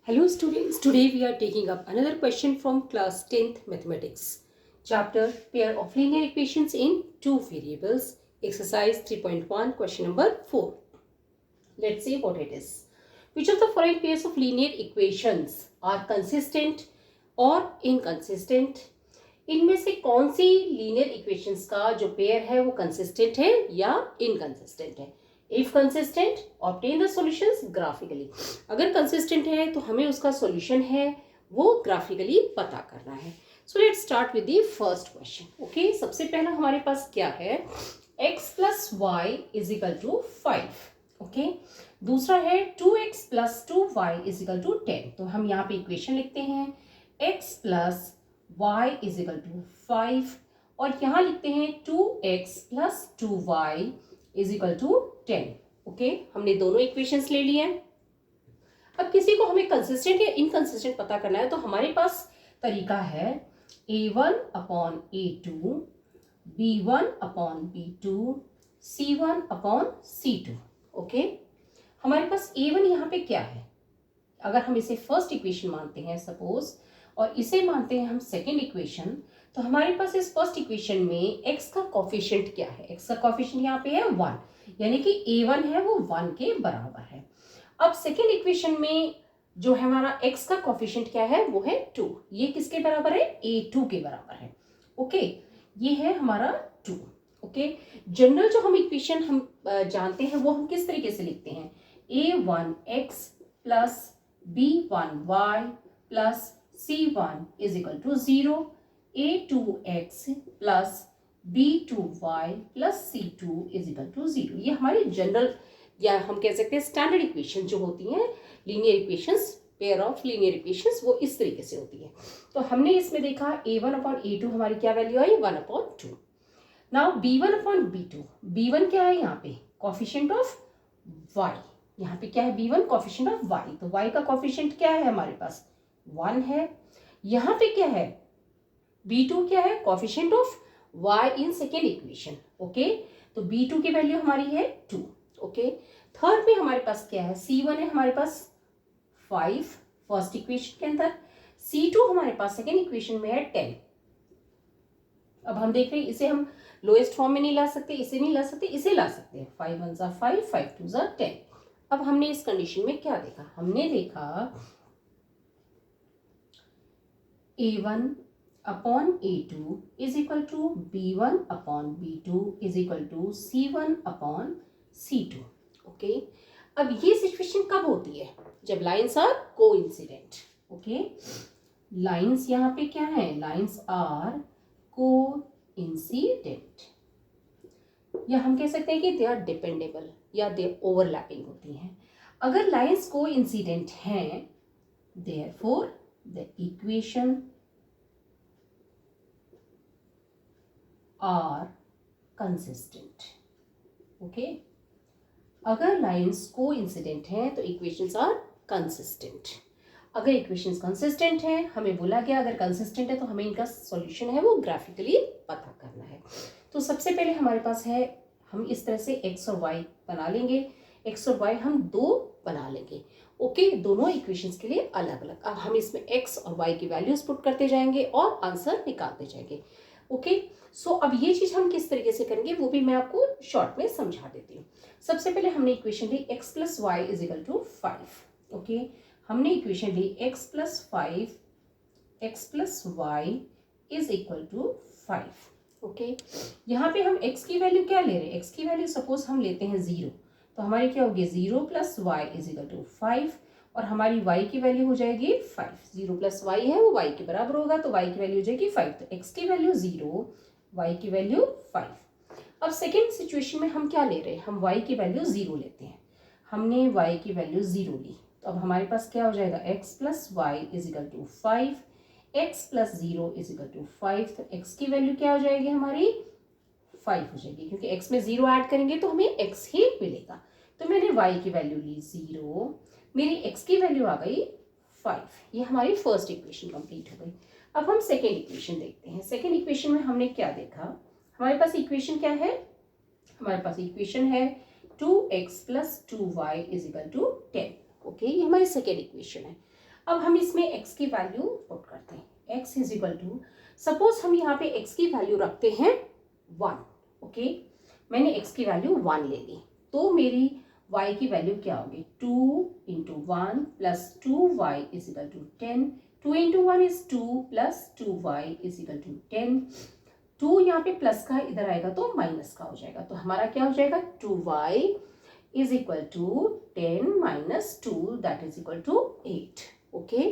Hello students, today we are taking up another question from class 10th mathematics. Chapter pair of linear equations in two variables. Exercise 3.1 question number 4. Let's see what it is. Which of the following pairs of linear equations are consistent or inconsistent? इनमें से कौन सी linear equations का जो pair है वो consistent है या inconsistent है? If consistent obtain the solutions graphically. अगर कंसिस्टेंट है तो हमें उसका सॉल्यूशन है वो ग्राफिकली पता करना है. So let's start with the first question. Okay, सबसे पहला हमारे पास क्या है? x plus y is equal to 5. Okay, दूसरा है 2x plus 2y is equal to 10. तो हम यहाँ पे इक्वेशन लिखते हैं x plus y is equal to 5 और यहाँ लिखते हैं 2x plus 2y is equal to 10. Okay, हमने दोनों इक्वेशंस ले लिए हैं. अब किसी को हमें कंसिस्टेंट या इनकंसिस्टेंट पता करना है तो हमारे पास तरीका है a1 upon a2, b1 upon b2, c1 upon c2. Okay, हमारे पास a1 यहाँ पे क्या है? अगर हम इसे फर्स्ट इक्वेशन मानते हैं सपोज और इसे मानते हैं हम सेकेंड इक्वेशन, तो हमारे पास इस फर्स्ट इक्वेशन में x का कोफिशिएंट क्या है? x का कोफिशिएंट यहाँ पे है 1, यानी कि a1 है वो 1 के बराबर है. अब सेकेंड इक्वेशन में जो है हमारा x का कोफिशिएंट क्या है? वो है 2. ये किसके बराबर है? a2 के बराबर है. ओके, ये है हमारा 2. ओके, जनरल जो हम इक्वेशन हम जानते हैं वो हम किस तरीके से लिखते हैं? a1x plus b1y plus c1 is equal to 0, a2x plus b2y plus c2 is equal to 0. ये हमारी जनरल या हम कह सकते हैं स्टैंडर्ड इक्वेशन जो होती हैं linear equations, pair of linear equations, वो इस तरीके से होती है. तो हमने इसमें देखा a1 अपॉन a2 हमारी क्या वैल्यू आई? 1 upon 2. Now b1 upon b2, b1 क्या है यहाँ पे? Coefficient of y. यहाँ पे क्या है? b1 coefficient of y. तो y का कोफिशिएंट क्या है हमारे पास? 1 है. यहाँ पे क्या है? b2 क्या है? Coefficient of y in second equation. Okay, तो b2 की वैल्यू हमारी है 2. ओके, थर्ड में हमारे पास क्या है? c1 है हमारे पास 5 फर्स्ट इक्वेशन के अंदर, c2 हमारे पास सेकेंड इक्वेशन में है 10. अब हम देख रहे हैं इसे हम लोएस्ट फॉर्म में नहीं ला सकते, इसे नहीं ला सकते, इसे ला सकते हैं. 5 1 ज़ा 5, 5 2 ज़ा 10. अब हमने इस कंडीशन में क्या देखा? हमने देखा a1 upon a2 is equal to b1 upon b2 is equal to c1 upon c2. Okay, अब ये सिचुएशन कब होती है? जब lines are coincident. Okay, lines यहाँ पे क्या है? लाइंस आर कोइंसिडेंट, या हम कह सकते हैं कि दे आर डिपेंडेबल या दे ओवरलैपिंग होती हैं. अगर लाइंस कोइंसिडेंट हैं, therefore the equation are consistent. Okay, अगर लाइंस कोइंसिडेंट हैं तो इक्वेशंस आर कंसिस्टेंट. अगर इक्वेशंस कंसिस्टेंट हैं, हमें बोला गया अगर कंसिस्टेंट है तो हमें इनका सॉल्यूशन है वो ग्राफिकली पता करना है. तो सबसे पहले हमारे पास है, हम इस तरह से x और y बना लेंगे. x और y हम दो बना लेंगे. ओके, दोनों इक्वेशंस के लिए अलग अलग. अब हम इसमें x और y की वैल्यूज पुट करते जाएंगे और आंसर निकालते जाएंगे. ओके, सो अब ये चीज हम किस तरीके से करेंगे वो भी मैं आपको शॉर्ट में समझा देती हूँ. सबसे पहले हमने इक्वेशन ली x plus y is equal to 5. Okay, हमने इक्वेशन ली x plus 5, x plus y is equal to 5. Okay, यहाँ पे हम x की वैल्यू क्या ले रहे हैं? x की वैल्यू सपोज हम लेते हैं 0, तो हमारी क्या होगी? 0 plus y is equal to 5 और हमारी y की वैल्यू हो जाएगी 5. 0 प्लस वाई है वो y के बराबर होगा, तो y की वैल्यू हो जाएगी 5. तो x की वैल्यू 0, y की वैल्यू 5. अब सेकेंड सिचुएशन में हम क्या ले रहे हैं? हम y की वैल्यू 0 लेते हैं. हमने y की वैल्यू 0 ली, तो अब हमारे पास क्या हो जाएगा? x plus y is equal to 5, x plus 0 is equal to 5. तो x की वैल्यू क्या हो जाएगी? हमारी 5 हो जाएगी, क्योंकि x में 0 ऐड करेंगे तो हमें x ही मिलेगा. तो मैंने y की वैल्यू ली 0, मेरी x की वैल्यू आ गई 5. ये हमारी फर्स्ट इक्वेशन कंप्लीट हो गई. अब हम सेकेंड इक्वेशन देखते हैं. सेकेंड इक्वेशन में हमने क्या देखा? हमारे पास इक्वेशन क्या है? हमारे पास इक्वेशन है 2x plus 2y is equal to 10. Okay, ये हमारी सेकेंड इक्वेशन है. अब हम इसमें x की वैल्यू पुट करते हैं। x is equal to, suppose हम यहाँ पे x की वैल्यू रखते हैं 1। ओके, मैंने x की वैल्यू 1 ले ली, तो मेरी y की वैल्यू क्या होगी, 2 into 1 plus 2y is equal to 10। 2 into 1 is 2 plus 2y is equal to 10। 2 यहाँ पे प्लस का इधर आएगा तो माइनस का हो जाएगा, तो हमारा क्या हो जाएगा, 2y is equal to 10 minus 2 that is equal to 8। Okay,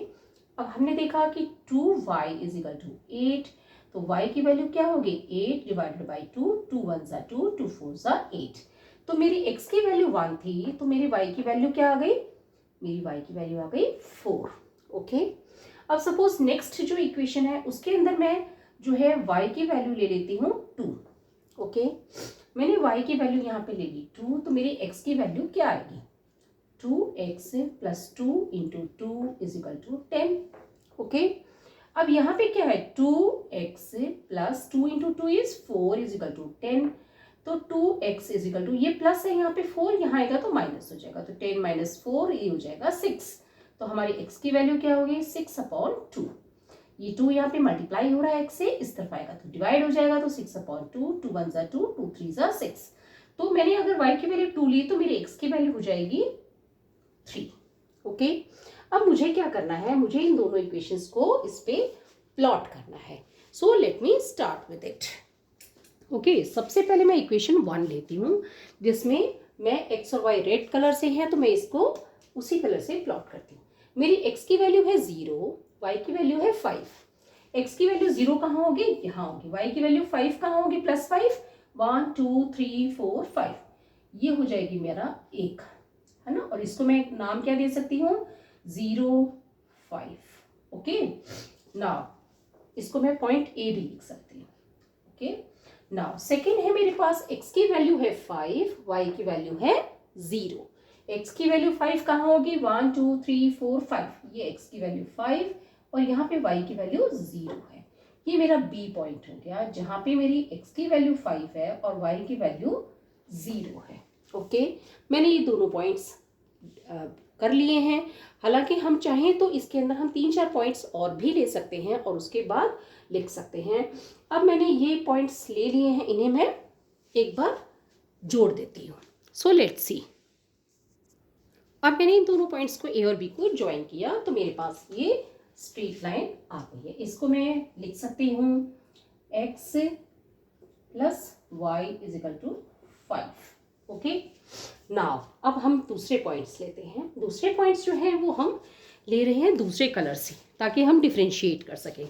अब हमने देखा कि 2y इज इक्वल टू 8, तो y की वैल्यू क्या होगी, 8 डिवाइडेड बाई 2, 2 1 ज़ा 2, 2 4 ज़ा 8। तो मेरी x की वैल्यू 1 थी, तो मेरी y की वैल्यू क्या आ गई, मेरी y की वैल्यू आ गई 4। ओके, अब सपोज नेक्स्ट जो इक्वेशन है उसके अंदर मैं जो है y की वैल्यू ले लेती हूँ 2। ओके, मैंने y की वैल्यू यहाँ पे ले ली 2, तो मेरी x की वैल्यू क्या आएगी, 2x plus 2 into 2 is equal to 10। Okay, अब यहाँ पे क्या है, 2x plus 2 into 2 is 4 is equal to 10। तो 2x इज इक्वल टू, ये प्लस है यहाँ पे 4, यहाँ आएगा तो माइनस हो जाएगा, तो 10 माइनस 4 ये हो जाएगा 6। तो हमारी x की वैल्यू क्या होगी, 6/2। ये 2 यहाँ पे मल्टीप्लाई हो रहा है x से, इस तरफ आएगा तो डिवाइड हो जाएगा, तो 6/2, 2 1 ज़ा 2, 2 3 ज़ा 6। तो मैंने अगर y की वैल्यू 2 ली तो मेरी x की वैल्यू हो जाएगी 3। ओके, अब मुझे क्या करना है, मुझे इन दोनों इक्वेशंस को इस पे प्लॉट करना है। So let me start with it. Okay, सबसे पहले मैं इक्वेशन 1 लेती हूँ, जिसमें मैं x और y रेड कलर से है, तो मैं इसको उसी कलर से प्लॉट करती हूँ। मेरी x की वैल्यू है 0, y की वैल्यू है 5। x की वैल्यू 0 कहाँ होगी, यहाँ होगी। y की वैल्यू 5 कहाँ होगी, +5, 1 2 3 4 5, ये हो जाएगी मेरा 1, है ना। और इसको मैं नाम क्या दे सकती हूँ, 0 5। ओके, नाउ इसको मैं पॉइंट ए भी लिख सकती हूँ। ओके, नाउ सेकेंड है मेरे पास, x की वैल्यू है 5, y की वैल्यू है 0। x की वैल्यू 5 कहाँ होगी, 1 2 3 4 5, ये x की वैल्यू 5 और यहाँ पे y की वैल्यू 0 है। ये मेरा B पॉइंट हो गया, जहाँ पे मेरी x की वैल्यू 5 है और y की वैल्यू 0 है। ओके, मैंने ये दोनों पॉइंट्स कर लिए हैं। हालांकि हम चाहें तो इसके अंदर हम 3-4 पॉइंट्स और भी ले सकते हैं और उसके बाद लिख सकते हैं। अब मैंने ये पॉइंट्स ले लिए हैं, इन्हें मैं एक बार जोड़ देती हूँ। So let's see. अब मैंने इन दोनों पॉइंट्स को ए और बी को ज्वाइन किया, तो मेरे पास ये स्ट्रेट लाइन आ गई है। इसको मैं लिख सकती हूँ x plus y is equal to 5। Okay, now अब हम दूसरे पॉइंट्स लेते हैं। दूसरे पॉइंट्स जो हैं वो हम ले रहे हैं दूसरे कलर से, ताकि हम डिफ्रेंशिएट कर सकें।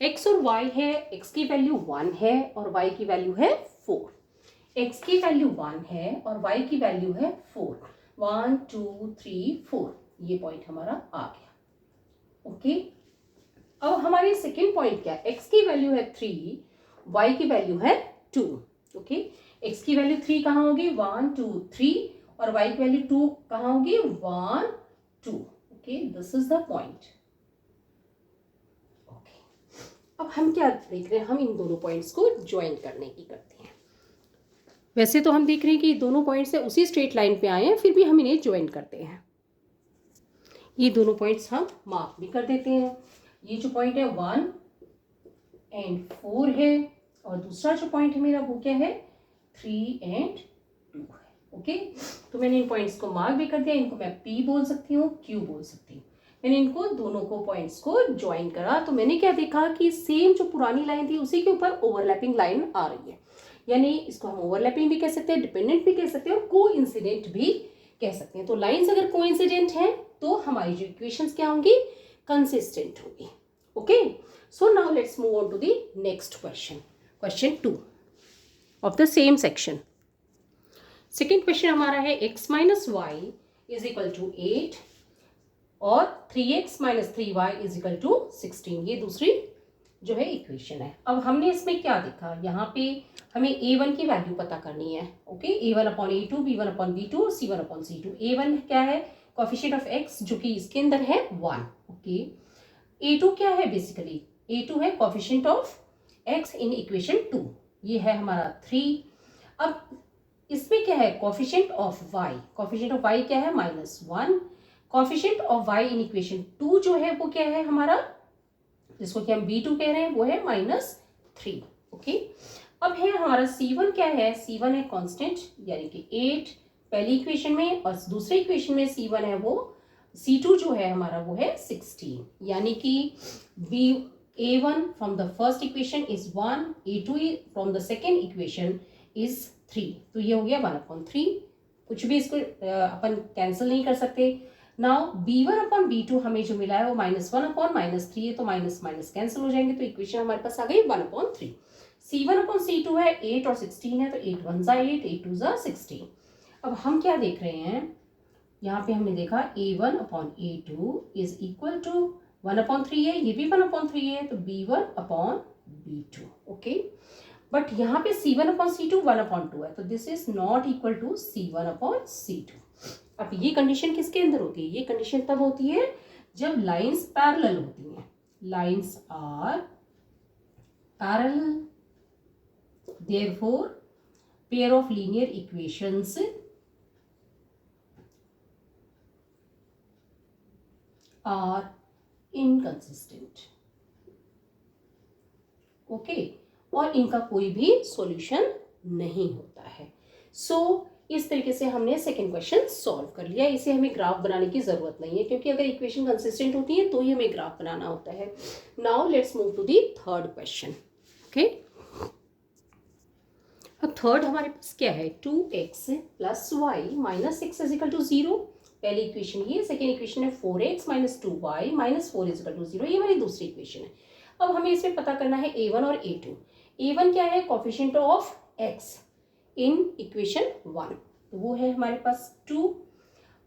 x और y है, x की वैल्यू 1 है और y की वैल्यू है 4। x की वैल्यू 1 है और y की वैल्यू है 4। 1 2 3 4, ये पॉइंट हमारा आ गया। ओके, अब हमारे सेकेंड पॉइंट क्या है, x की वैल्यू है 3, y की वैल्यू है 2। ओके, x की वैल्यू 3 कहाँ होगी, 1 2 3 और y की वैल्यू 2 कहाँ होगी, 1 2। Okay, this is the point. Okay, अब हम क्या देख रहे हैं, हम इन दोनों पॉइंट्स को ज्वाइन करने की करते हैं। वैसे तो हम देख रहे हैं कि दोनों पॉइंट्स से उसी स्ट्रेट लाइन पे आए हैं, फिर भी हम इन्हें ज्वाइन करते हैं। ये दोनों पॉइंट्स हम मार्क भी कर देते हैं। ये जो पॉइंट है 1 एंड 4 है और दूसरा जो पॉइंट है मेरा वो क्या है, 3 एंड 2 है। ओके, तो मैंने इन पॉइंट्स को मार्क भी कर दिया। इनको मैं P बोल सकती हूँ, Q बोल सकती हूँ। मैंने इनको दोनों को पॉइंट्स को ज्वाइन करा, तो मैंने क्या देखा कि सेम जो पुरानी लाइन थी उसी के ऊपर ओवरलैपिंग लाइन आ रही है। यानी इसको हम ओवरलैपिंग भी कह सकते हैं, डिपेंडेंट भी कह सकते हैं और कोइंसिडेंट भी कह सकते हैं। तो लाइंस अगर कोइंसिडेंट हैं तो हमारी जो इक्वेशंस क्या होंगी, कंसिस्टेंट होगी। Okay, so now let's move on to the next question, question 2 of the same section. Second question हमारा है x minus y is equal to 8 और 3x minus 3y is equal to 16। ये दूसरी जो है इक्वेशन है। अब हमने इसमें क्या देखा, यहाँ पे हमें a1 की वैल्यू पता करनी है। ओके, a1/a2, b1/b2 और c1/c2। a1 क्या है, कोएफिशिएंट ऑफ x, जो कि इसके अंदर है 1। ओके, a2 क्या है, बेसिकली a2 है coefficient of x in equation 2, ये है हमारा 3। अब इसमें क्या है, coefficient of y, coefficient of y क्या है, -1, coefficient of y in equation 2 जो है वो क्या है हमारा, जिसको कि हम b2 कह रहे हैं, वो है -3। ओके, अब है हमारा c1 क्या है, c1 है कांस्टेंट यानी कि 8 पहली इक्वेशन में, और दूसरे इक्वेशन में c1 है वो, c2 जो है हमारा वो है 16, यानी कि a1 from the first equation is 1, a2 from the second equation is 3। तो ये हो गया 1/3, कुछ भी इसको अपन कैंसिल नहीं कर सकते। नाउ b1/b2 हमें जो मिला है वो -1/-3 है, तो माइनस माइनस कैंसिल हो जाएंगे, तो इक्वेशन हमारे पास आ गई 1/3। c1/c2 है 8 और 16 है, तो 8 1 ज़ा 8, 8 2 ज़ा 16। अब हम क्या देख रहे हैं, यहाँ पे हमने देखा a1/a2 इज इक्वल टू 1/3 है, ये भी 1/3 है, तो b1/b2। ओके, बट यहाँ पे c1/c2 1/2 है, तो this is not equal to c1/c2। अब ये कंडीशन किसके अंदर होती है, ये कंडीशन तब होती है जब लाइंस पैरेलल होती हैं, lines are parallel, therefore pair of linear equations are inconsistent। Okay, और इनका कोई भी सॉल्यूशन नहीं होता है। सो इस तरीके से हमने सेकेंड क्वेश्चन सॉल्व कर लिया। इसे हमें ग्राफ बनाने की जरूरत नहीं है, क्योंकि अगर इक्वेशन कंसिस्टेंट होती है तो ही हमें ग्राफ बनाना होता है। Now let's move to the third question. Okay, अब थर्ड हमारे पास क्या है, 2x + y - 6 = 0। पहली इक्वेशन ये, सेकेंड इक्वेशन है 4x - 2y - 4 = 0, ये हमारी दूसरी इक्वेशन है। अब हमें इसमें पता करना है a1 और a2। a1 क्या है, coefficient of x in equation 1, तो वो है हमारे पास 2।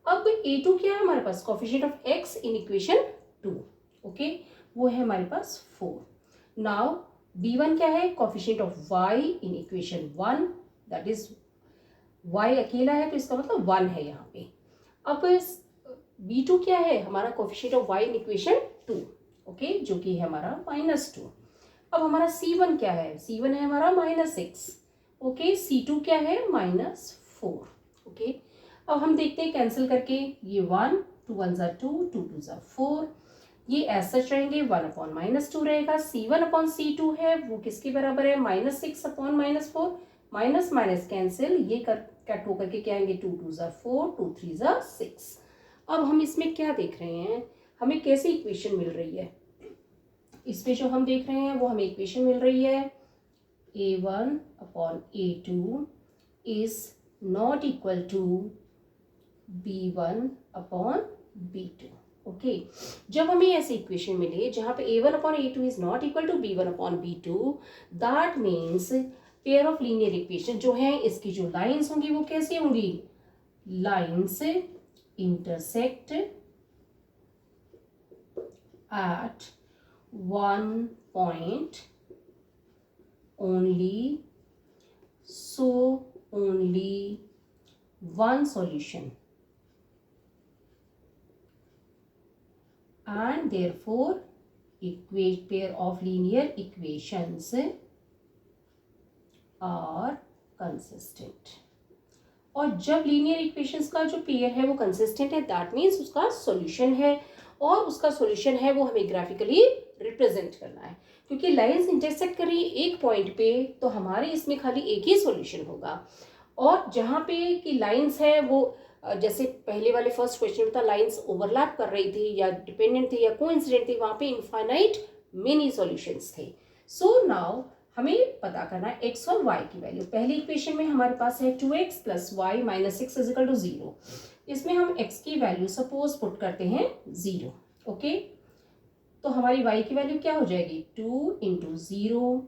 अब a2 क्या है हमारे पास, coefficient of x in equation 2। Okay, वो है हमारे पास 4। नाउ b1 क्या है, coefficient of y in equation 1, that is y अकेला है तो इसका मतलब 1 है यहाँ पे। अब b2 क्या है हमारा, coefficient of y in equation 2, okay, जो कि है हमारा -2। अब हमारा c1 क्या है, c1 है हमारा -6, ओके, c2 क्या है -4। ओके, अब हम देखते हैं कैंसिल करके, ये 1 2 1 ज़ा 2, 2 2 ज़ा 4, ये एज सच रहेंगे, 1/-2 रहेगा। c1/c2 है वो किसके बराबर है, -6/-4, माइनस माइनस कैंसिल, ये कट होकर के क्या आएंगे, 2 2 ज़ा 4, 2 3 ज़ा 6। अब हम इसमें क्या देख रहे हैं, हमें कैसी इक्वेशन मिल रही है, इसमें जो हम देख रहे हैं वो हमें इक्वेशन मिल रही है a1/a2 is not equal to b1/b2। Okay, जब हमें ऐसी इक्वेशन मिले जहां पे a1/a2 is not equal to b1/b2, that means pair of linear equation जो है, इसकी जो लाइंस होंगी वो कैसी होंगी, lines intersect at one point only, so only one solution, and therefore pair of linear equations are consistent। और जब लीनियर इक्वेशंस का जो पेयर है वो कंसिस्टेंट है, दैट मीन्स उसका सॉल्यूशन है, और उसका सॉल्यूशन है वो हमें ग्राफिकली रिप्रेजेंट करना है। क्योंकि लाइंस इंटरसेक्ट कर रही है एक पॉइंट पे, तो हमारे इसमें खाली एक ही सॉल्यूशन होगा। और जहाँ पे कि लाइंस है वो जैसे पहले वाले फर्स्ट क्वेश्चन में था, लाइंस ओवरलैप कर रही थी या डिपेंडेंट थी या कोइंसिडेंट थी, वहाँ पे इनफाइनाइट मेनी सॉल्यूशंस थे। सो नाउ हमें पता करना है x और y की वैल्यू। पहली इक्वेशन में हमारे पास है 2x + y - 6 = 0। इसमें हम x की वैल्यू सपोज पुट करते हैं 0। ओके, तो हमारी y की वैल्यू क्या हो जाएगी, 2 × 0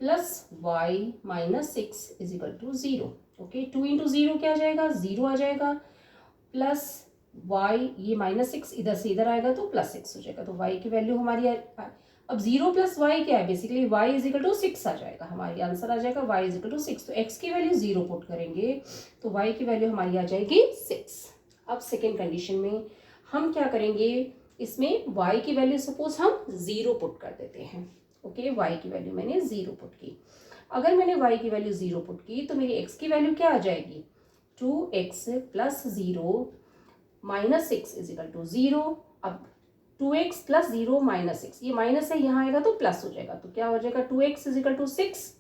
+ y - 6 = 0। ओके, 2 × 0 क्या आ जाएगा, 0 आ जाएगा, प्लस y, ये -6 इधर से इधर आएगा तो +6 हो जाएगा। तो y की वैल्यू हमारी अब 0 + y क्या है, बेसिकली y = 6 आ जाएगा, हमारी आंसर आ जाएगा y = 6। तो x की वैल्यू 0 पुट करेंगे तो y की वैल्यू हमारी आ जाएगी 6। अब सेकेंड कंडीशन में हम क्या करेंगे, इसमें y की वैल्यू सपोज हम 0 पुट कर देते हैं। ओके, y की वैल्यू मैंने 0 पुट की। अगर मैंने y की वैल्यू 0 पुट की तो मेरी x की वैल्यू क्या आ जाएगी, 2x + 0 -6 इज इक्वल टू 0। अब 2x प्लस 0 -6, ये माइनस है, यहाँ आएगा तो प्लस हो जाएगा, तो क्या हो जाएगा 2x is equal to 6।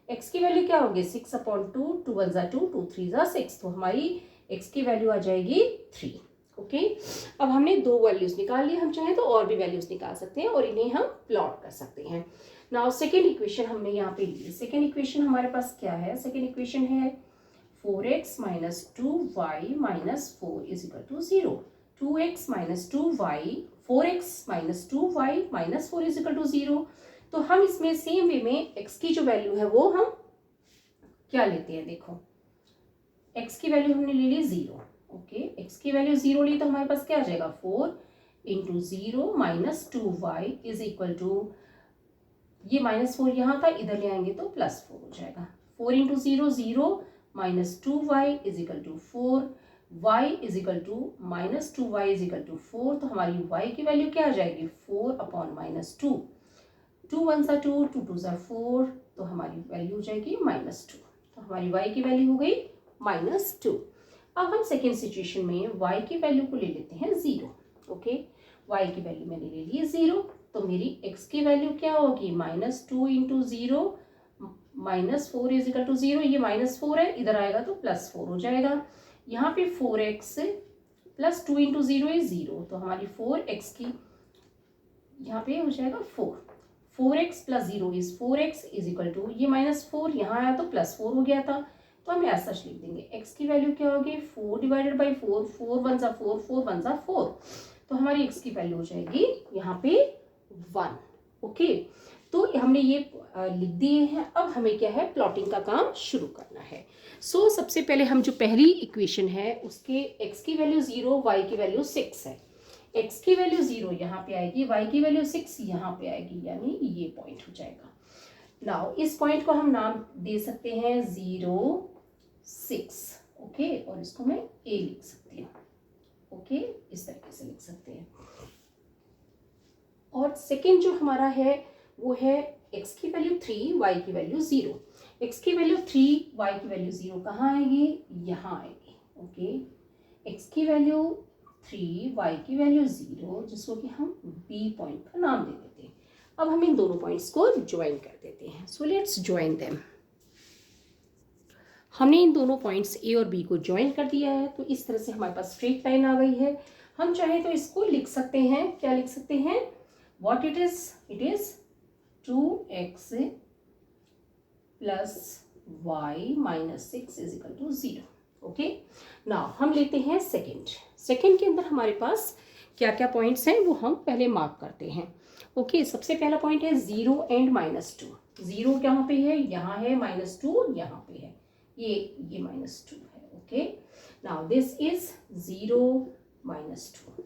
x की वैल्यू क्या होगी 6/2, 2 1 ज़ा 2, 2 3 ज़ा 6, तो हमारी x की वैल्यू आ जाएगी 3। ओके, अब हमने दो वैल्यूज निकाल ली, हम चाहें तो और भी वैल्यूज निकाल सकते हैं और इन्हें हम प्लॉट कर सकते हैं। नाउ सेकेंड इक्वेशन हमने यहाँ पे ली। सेकेंड इक्वेशन हमारे पास क्या है, सेकेंड इक्वेशन है 4x - 2y - 4 is equal to 0। 2x - 2y 4x - 2y - 4 is equal to 0। तो हम इसमें सेम वे में x की जो वैल्यू है वो हम क्या लेते हैं, देखो x की वैल्यू हमने ले ली 0। ओके, x की वैल्यू 0 ली तो हमारे पास क्या आ जाएगा 4 × 0 - 2y इज इक्वल टू, ये -4 यहाँ था, इधर ले आएंगे तो +4 हो जाएगा। 4 × 0 0 - 2y is equal to 4, y is equal to -2y is equal to 4, तो हमारी y की वैल्यू क्या आ जाएगी 4/-2। 2 1 ज़ा 2, 2 2 ज़ा 4, तो हमारी वैल्यू हो जाएगी -2। तो हमारी y की वैल्यू हो गई -2। अब हम सेकेंड सिचुएशन में y की वैल्यू को ले लेते हैं 0। ओके, y की वैल्यू मैंने ले ली 0, तो मेरी x की वैल्यू क्या होगी -2 × 0 -4 इज इक्वल टू 0, ये -4 है, इधर आएगा तो +4 हो जाएगा। यहाँ पे 4x + 2 × 0 इज 0, तो हमारी 4x की यहाँ पे हो जाएगा 4x + 0 is 4x is equal to, ये -4 यहाँ आया तो +4 हो गया था, तो हम ऐसा लिख देंगे x की वैल्यू क्या होगी 4/4, 4 1 ज़ा 4, 4 1 ज़ा 4, तो हमारी x की वैल्यू हो जाएगी यहाँ पे 1। ओके, तो हमने ये लिख दिए हैं। अब हमें क्या है प्लॉटिंग का काम शुरू करना है। सो सबसे पहले हम जो पहली इक्वेशन है उसके x की वैल्यू 0, y की वैल्यू 6 है। x की वैल्यू 0 यहाँ पे आएगी, y की वैल्यू 6 यहाँ पे आएगी, यानी ये पॉइंट हो जाएगा। नाउ इस पॉइंट को हम नाम दे सकते हैं 0 6। ओके, और इसको मैं a लिख सकती हूँ। ओके, इस तरीके से लिख सकते हैं। और सेकेंड जो हमारा है वो है x की वैल्यू 3, y की वैल्यू 0। x की वैल्यू 3, y की वैल्यू 0 कहाँ आएगी, यहाँ आएगी। ओके, x की वैल्यू 3, y की वैल्यू 0, जिसको कि हम b पॉइंट का नाम दे देते हैं। अब हम इन दोनों पॉइंट्स को ज्वाइन कर देते हैं। So let's join them. हमने इन दोनों पॉइंट्स a और b को ज्वाइन कर दिया है, तो इस तरह से हमारे पास स्ट्रेट लाइन आ गई है। हम चाहे तो इसको लिख सकते हैं, क्या लिख सकते हैं, what it is 2x + y - 6 is equal to 0। Okay, now हम लेते हैं सेकेंड के अंदर हमारे पास क्या क्या पॉइंट्स हैं वो हम पहले मार्क करते हैं। ओके, सबसे पहला पॉइंट है 0 एंड -2। 0 कहाँ पे है, यहाँ है, -2 यहाँ पे है, ये -2 है। ओके, नाउ दिस इज 0 -2,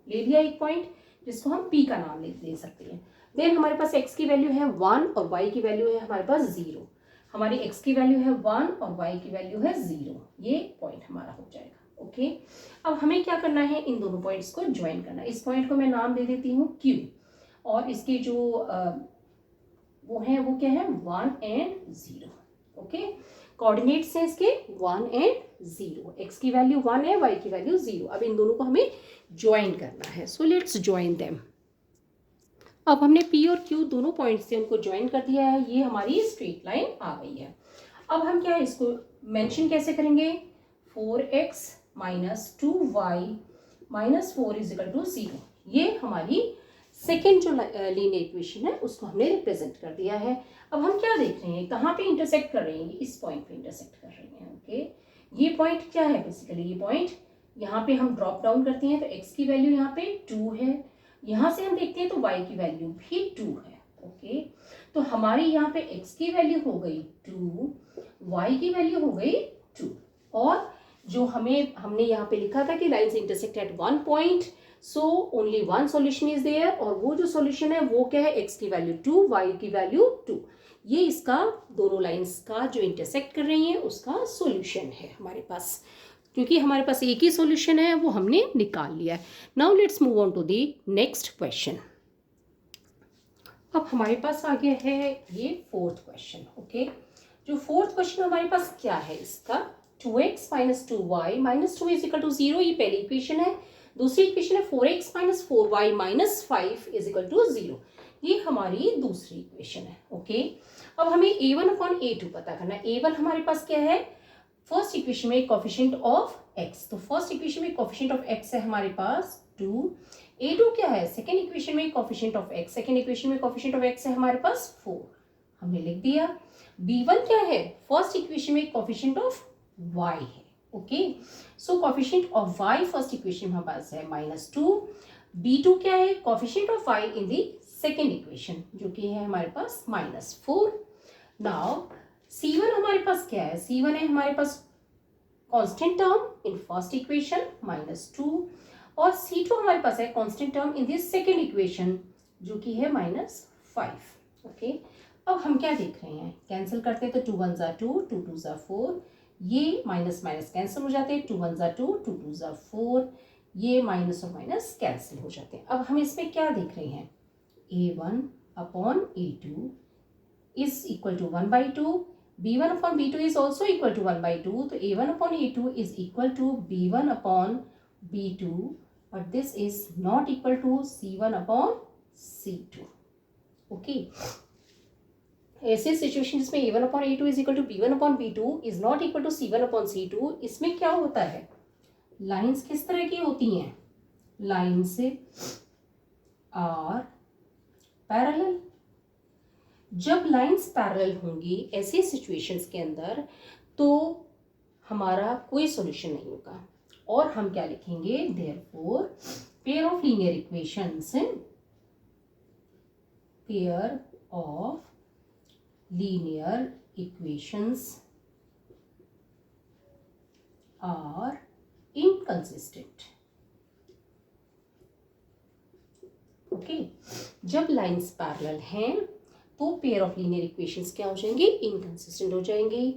ले लिया एक पॉइंट जिसको हम p का नाम दे सकते हैं। देन हमारे पास x की वैल्यू है 1 और y की वैल्यू है हमारे पास 0। हमारी x की वैल्यू है 1 और y की वैल्यू है 0, ये पॉइंट हमारा हो जाएगा। ओके, अब हमें क्या करना है, इन दोनों पॉइंट्स को ज्वाइन करना है। इस पॉइंट को मैं नाम दे देती हूँ q, और इसके जो वो है वो क्या है 1 एंड 0। ओके, कोऑर्डिनेट्स हैं इसके 1 एंड 0, x की वैल्यू 1 है, y की वैल्यू 0। अब इन दोनों को हमें ज्वाइन करना है। So let's join them. अब हमने p और q दोनों पॉइंट से उनको ज्वाइन कर दिया है, ये हमारी स्ट्रेट लाइन आ गई है। अब हम क्या इसको मेंशन कैसे करेंगे, 4x - 2y - 4 is equal to 0, ये हमारी सेकेंड जो लीनियर इक्वेशन है उसको हमने रिप्रेजेंट कर दिया है। अब हम क्या देख रहे हैं, कहाँ पे इंटरसेक्ट कर रहे हैं, इस पॉइंट पे इंटरसेक्ट कर रहे हैं। ओके, ये पॉइंट क्या है, बेसिकली ये पॉइंट यहाँ पे हम ड्रॉप डाउन करते हैं तो x की वैल्यू यहाँ पे 2 है, यहाँ से हम देखते हैं तो y की वैल्यू भी 2 है। ओके, तो हमारी यहाँ पे x की वैल्यू हो गई 2, y की वैल्यू हो गई 2, और जो हमने यहाँ पे लिखा था कि lines intersect at one point, so only one solution is there, और वो जो सॉल्यूशन है वो क्या है, x की वैल्यू 2, y की वैल्यू 2, ये इसका दोनों लाइंस का जो इंटरसेक्ट कर रही हैं उसका सॉल्यूशन है हमारे पास। क्योंकि हमारे पास एक ही सॉल्यूशन है वो हमने निकाल लिया है। Now let's move on to the next question. अब हमारे पास आ गया है ये फोर्थ क्वेश्चन। ओके, जो फोर्थ क्वेश्चन हमारे पास क्या है, इसका 2x minus 2y minus 2 is equal to 0, ये पहली इक्वेशन है। दूसरी इक्वेशन है 4x minus 4y minus 5 is equal to 0, ये हमारी दूसरी इक्वेशन है। ओके, अब हमें a1 अपॉन a2 पता करना है। a1 हमारे पास क्या है, फर्स्ट इक्वेशन में कोफिशिएंट ऑफ x, तो फर्स्ट इक्वेशन में कोफिशिएंट ऑफ x है हमारे पास 2। a2 क्या है, सेकेंड इक्वेशन में coefficient of x, second equation में कोफिशिएंट ऑफ x है हमारे पास 4, हमने लिख दिया। b1 क्या है, फर्स्ट इक्वेशन में कोफिशिएंट ऑफ y है। Okay, so coefficient of y first equation हमारे पास है -2। b2 क्या है, coefficient of y in the second equation जो कि है हमारे पास -4। नाउ c1 हमारे पास क्या है, c1 है हमारे पास constant term in first equation -2, और c2 हमारे पास है constant term in this second equation जो कि है -5। ओके, अब हम क्या देख रहे हैं, कैंसिल करते हैं तो 2 1 2, 2 2 4, ये माइनस माइनस कैंसिल हो जाते हैं, 2 1 2, 2 2 4, ये माइनस और माइनस कैंसिल हो जाते हैं। अब हम इसमें क्या देख रहे हैं, a1 upon a2 is equal to 1/2, b1 upon b2 is also equal to 1/2, तो a1 upon a2 is equal to b1 upon b2, but this is not equal to c1 upon c2। Okay, ऐसे situation जिसमें a1 upon a2 is equal to b1 upon b2 is not equal to c1 upon c2, इसमें क्या होता है, lines किस तरह की होती हैं, लाइंस आर पैरेलल। जब लाइंस पैरेलल होंगी ऐसे सिचुएशंस के अंदर तो हमारा कोई सॉल्यूशन नहीं होगा, और हम क्या लिखेंगे, therefore pair of linear equations, pair of linear equations are inconsistent। Okay, जब लाइंस पैरेलल हैं तो पेयर ऑफ लीनियर इक्वेशंस क्या हो जाएंगे, इनकंसिस्टेंट हो जाएंगे,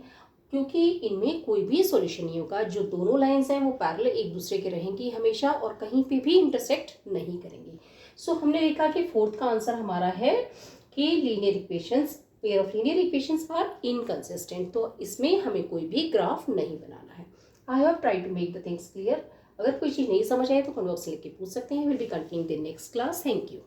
क्योंकि इनमें कोई भी सॉल्यूशन नहीं होगा। जो दोनों लाइंस हैं वो पैरेलल एक दूसरे के रहेंगी हमेशा और कहीं पे भी इंटरसेक्ट नहीं करेंगी। सो हमने देखा कि फोर्थ का आंसर हमारा है कि linear equations, pair of linear equations are inconsistent, तो इसमें हमें कोई भी ग्राफ नहीं बनाना है। I have try to make the things clear. अगर कोई चीज़ नहीं समझ आए तो कमेंट बॉक्स में लिख के पूछ सकते हैं। Will be continuing the next class. Thank you.